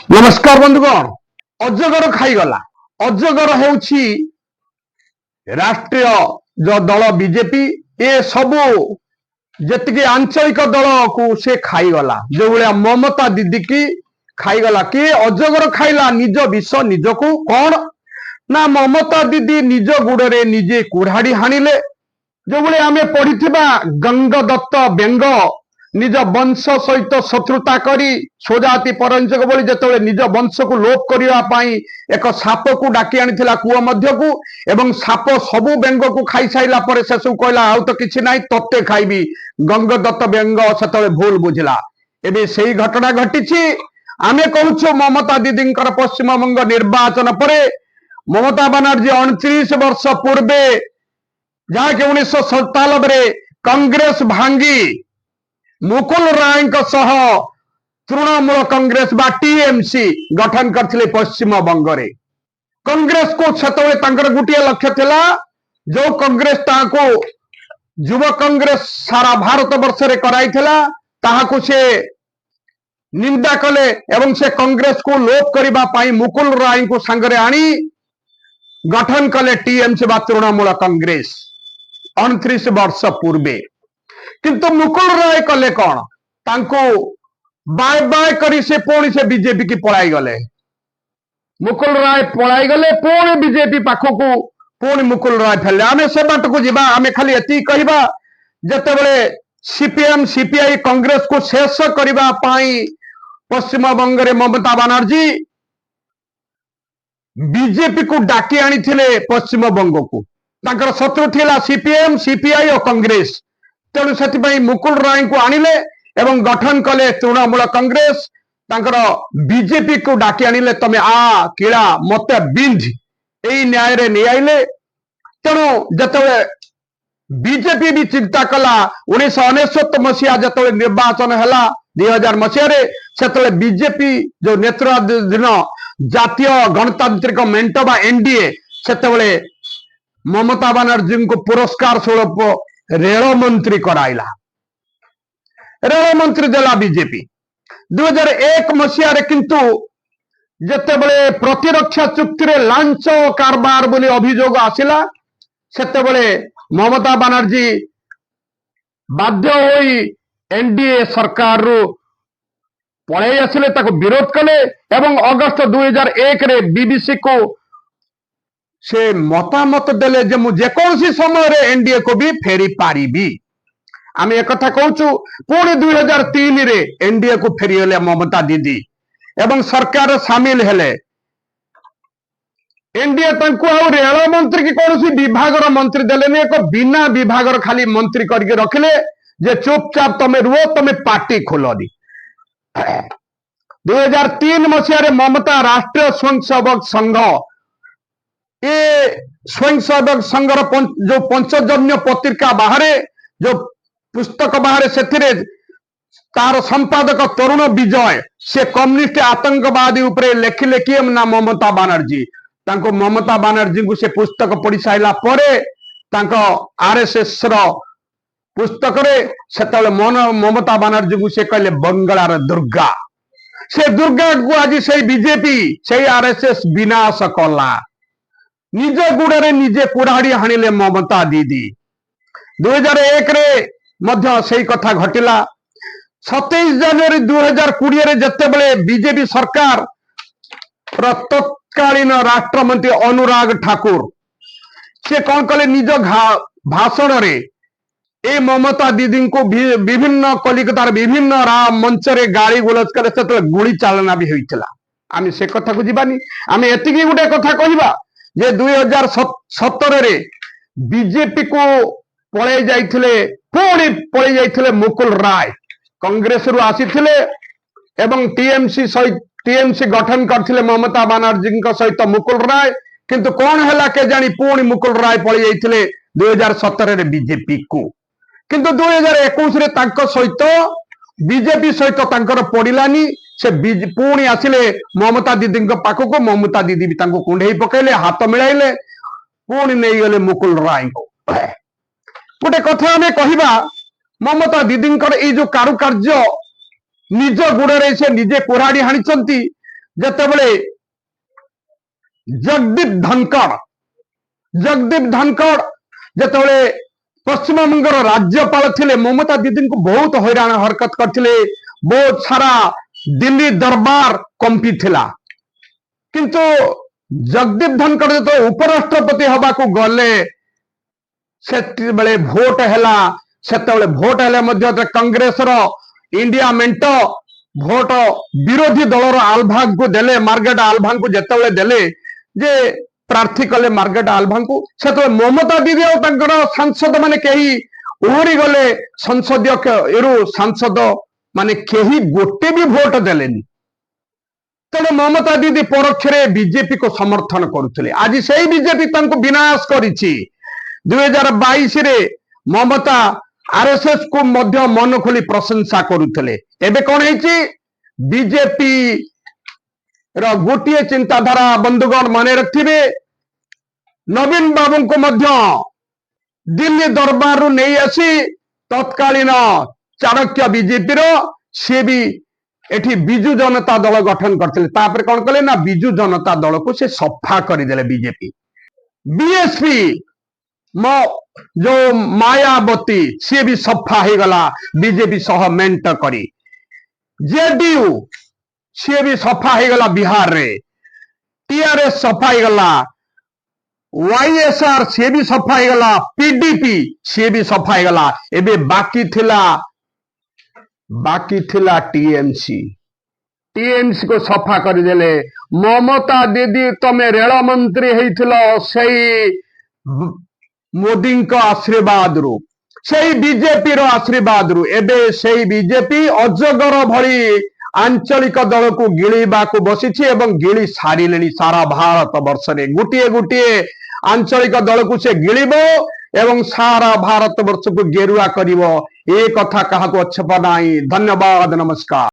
नमस्कार बंधुगण। अजगर खाईगला। अजगर होउछि राष्ट्रीय जो दल बीजेपी ए सबू जेतिकी आंचलिक दल को से खाईगला। जो भाया ममता दीदी की खाईगला कि अजगर खाइला निज विष निजको कौन ना ममता दीदी निज गुड़े निजे कुराड़ी हाणिले। जो भाई आम पढ़ी गंग दत्त व्यंग निज वंश सहित शत्रुता करी स्वजाति परंचक बोली जिते निज वंश को लोप करने एक साप को डाकी आनी कूह मध्यकू एवं साप सबू व्यंग को खाई साइला पर से सब कहला आउ तो किसी ना तत्ते खाइबी। गंग दत्त व्यंग से भूल बुझला। एबे से घटना घटी आम कहूँ ममता दीदी पश्चिम बंग निर्वाचन पर ममता बनर्जी 29 वर्ष पूर्वे जहाँकि 1997 कांग्रेस भांगी मुकुल राय तृणमूल कांग्रेस बा टीएमसी गठन करथिले पश्चिम बंग रे। कांग्रेस को छतवे गोटे लक्ष्य थिला जो कांग्रेस ताको युव कांग्रेस सारा भारत वर्ष रे कराइथिला ताहाको से निंदा कले एवं से कांग्रेस को लोप करिबा पाई मुकुल राय को संगरे आनी गठन कले टीएमसी बा तृणमूल कांग्रेस 29 वर्ष पूर्वे। किंतु मुकुल राय कले कौन तांको बाय बाय करी से पुणी से बीजेपी की पलाई गले। मुकुल राय पलाई गले पुणी बीजेपी पाखक पुणी मुकुल राय फेले। आम से बाट को जीवा आम खाली एति कहबा जते बळे सीपीएम सीपीआई कांग्रेस को शेष करबा पाई पश्चिम बंग रे ममता बनर्जी बीजेपी को डाकी आनी थिले पश्चिम बंग को। तांकर शत्रु थिला सीपीएम सीपीआई और कांग्रेस। तेणु से मुकुल राय को आनिले एवं गठन कले तृणमूल कांग्रेस। तांकर बीजेपी को डाकी आनिले तमे आ किला मते बिंध एई न्याय रे नहीं आइले। तेणु जतवे बीजेपी भी चिंता कला 1999 मसीहा जतवे निर्वाचन हला 2000 मसीहा रे सेतले बीजेपी जो नेतृत्वाधीन जातीय गणतांत्रिक मेंट बा एनडीए सेतबेले ममता बनर्जी को पुरस्कार स्वरूप रेल मंत्री कराइला। रेल मंत्री देला बीजेपी 2001 मसीह किंतु जिते बड़े प्रतिरक्षा चुक्ति रे लांच कारबार बोली अभियोग आसिला सेतेबेले ममता बनर्जी बाध्य होई एनडीए सरकार रू पळै आसिले ताको विरोध कले एवं अगस्त 2001 रे बीबीसी को से मतामत देले जे मु जेकोसी समय रे एनडीए को भी फेरी पारिबी। आम एक कथा कहूँ पुणी 2003 रे एनडीए को फेरीगले ममता दीदी एवं सरकार सामिल हेले। एनडीए तंकु आउ रेल मंत्री की कौन विभाग मंत्री देलेनी एक बिना विभाग खाली मंत्री करके रखिले जे चुपचाप तमे रुओ तमे पार्टी खोलनी। 2003 मसीह ममता राष्ट्रीय स्वयंसेवक संघ ये स्वयंसेवक संघ जो पंचजन्य पत्रिका बाहर जो पुस्तक बाहर से तार संपादक तरुण विजय से कम्युनिस्ट आतंकवादी उपरे लेखिले किए ना ममता बनर्जी। तांको ममता बनर्जी को से पुस्तक पढ़ी साइला परे तांको आरएसएस रो पुस्तक रे सेतले ममता बनर्जी को से कहले बंगलार दुर्गा। से दुर्गा को आज से बीजेपी से आरएसएस विनाश कला। निज गुड़े निजे कुराड़ी हाणिले ममता दीदी। 2001 रे मध्य से कथा घटिला। 27 जनवरी 2020 रे जते बळे बीजेपी सरकार तत्कालीन राष्ट्रमंत्री अनुराग ठाकुर से कौन कले निज भाषण रे ए ममता दीदी को विभिन्न कलिकतार विभिन्न मंच रे गाड़ी गुलज कले से गुली चालना भी होइतला। आम से कथा को जीवानी आम एतिकी गुटे कथा कहबा जे 2017 रे बीजेपी को पळे जाइथिले पुणी पळे जाइथिले मुकुल राय कांग्रेस रु आसीथिले एवं टीएमसी गठन करथिले ममता बनर्जी सहित मुकुल राय। किंतु कौन हैला के जानी पुणी मुकुल राय पळे जाइथिले 2017 रे बीजेपी को। किंतु 2021 रे तांको सहित बीजेपी सहित तांकर पड़िलानी से पुणी आसिले ममता दीदी पाखक। ममता दीदी भी तांको कुंडई पकेले हाथ मिलाइले पुणी नहीं गले मुकुल राय को। गोटे कथा आम कहबा ममता दीदी जो कारुकार्य निज गुड़े से निजे कुराड़ी हाणी ଯେତେବେଳେ ଜଗଦୀପ ଧନକଡ଼ ଯେତେବେଳେ ପଶ୍ଚିମବଙ୍ଗର ରାଜ୍ୟପାଳ ଥିଲେ ମମତା ଦିଦିଙ୍କୁ ବହୁତ ହଇରାଣ ହରକତ କରିଥିଲେ, ବହୁତ ସାରା ଦିଲ୍ଲୀ ଦରବାର କମ୍ପିଥିଲା। କିନ୍ତୁ ଜଗଦୀପ ଧନକଡ଼ ଯେତେବେଳେ ଉପରାଷ୍ଟ୍ରପତି ହେବାକୁ ଗଲେ ସେତେବେଳେ ଭୋଟ ହେଲା, ସେତେବେଳେ ଭୋଟ ହେଲେ ମଧ୍ୟ କଂଗ୍ରେସର ଇଣ୍ଡିଆ ମେଣ୍ଟ ଭୋଟ ବିରୋଧୀ ଦଳର ଆଲଭାଙ୍କୁ ଦେଲେ, ମାର୍ଗେଟ ଆଲଭାଙ୍କୁ ଯେତେବେଳେ ଦେଲେ ଯେ ପ୍ରାର୍ଥୀ କଲେ ମାର୍ଗେଟ ଆଲଭାଙ୍କୁ, ସେତେବେଳେ ମମତା ଦିଦି ଆଉ ତାଙ୍କର ସାଂସଦ ମାନେ କେହି ଓହରି ଗଲେ ସଂସଦୀୟ ସାଂସଦ ମାନେ କେହି ଗୋଟେ ବି ଭୋଟ ଦେଲେନି। ତେଣୁ ମମତା ଦିଦି ପରୋକ୍ଷରେ ବିଜେପି କୁ ସମର୍ଥନ କରୁଥିଲେ। ଆଜି ସେଇ ବିଜେପି ତାଙ୍କୁ ବିନାଶ କରିଛି। 2022 ମମତା ଆରଏସଏସ କୁ ମଧ୍ୟ ମନ ଖୋଲି ପ୍ରଶଂସା କରୁଥିଲେ। ଏବେ କଣ ହେଇଛି, ବିଜେପି ର ଗୋଟିଏ ଚିନ୍ତାଧାରା ବନ୍ଧୁଗଣ ମନେ ରଖିଥିବେ, ନବୀନ ବାବୁଙ୍କୁ ମଧ୍ୟ ଦିଲ୍ଲୀ ଦରବାରରୁ ନେଇ ଆସି ତତ୍କାଳୀନ ଚାଣକ୍ୟ ବିଜେପିର ସିଏ ବି ଏଠି ବିଜୁ ଜନତା ଦଳ ଗଠନ କରିଥିଲେ। ତାପରେ କଣ କଲେ ନା ବିଜୁ ଜନତା ଦଳକୁ ସେ ସଫା କରିଦେଲେ। ବିଜେପି ବିଏସପି ଯୋଉ ମାୟାବତୀ ସିଏ ବି ସଫା ହେଇଗଲା ବିଜେପି ସହ ମେଣ୍ଟ କରି। ଜେଡିୟୁ ସିଏ ବି ସଫା ହେଇଗଲା ବିହାରରେ, টিআরএস ସଫା ହେଇଗଲା, ୱାଇଏସଆର ସିଏ ବି ସଫା ହେଇଗଲା, ପିଡିପି ସିଏ ବି ସଫା ହେଇଗଲା। ଏବେ ବାକି ଥିଲା ଟିଏମସି। ଟିଏମସି କୁ ସଫା କରିଦେଲେ। ମମତା ଦିଦି ତମେ ରେଳ ମନ୍ତ୍ରୀ ହେଇଥିଲ ସେଇ ମୋଦିଙ୍କ ଆଶୀର୍ବାଦରୁ, ସେଇ ବିଜେପିର ଆଶୀର୍ବାଦରୁ। ଏବେ ସେଇ ବିଜେପି ଅଜଗର ଭଳି ଆଞ୍ଚଳିକ ଦଳକୁ ଗିଳିବାକୁ ବସିଛି ଏବଂ ଗିଳି ସାରିଲେଣି। ସାରା ଭାରତ ବର୍ଷରେ ଗୋଟିଏ ଗୋଟିଏ ଆଞ୍ଚଳିକ ଦଳକୁ ସେ ଗିଳିବ ଏବଂ ସାରା ଭାରତ ବର୍ଷକୁ ଗେରୁଆ କରିବ। ଏ କଥା କାହାକୁ ଅଛପ ନାହିଁ। ଧନ୍ୟବାଦ, ନମସ୍କାର।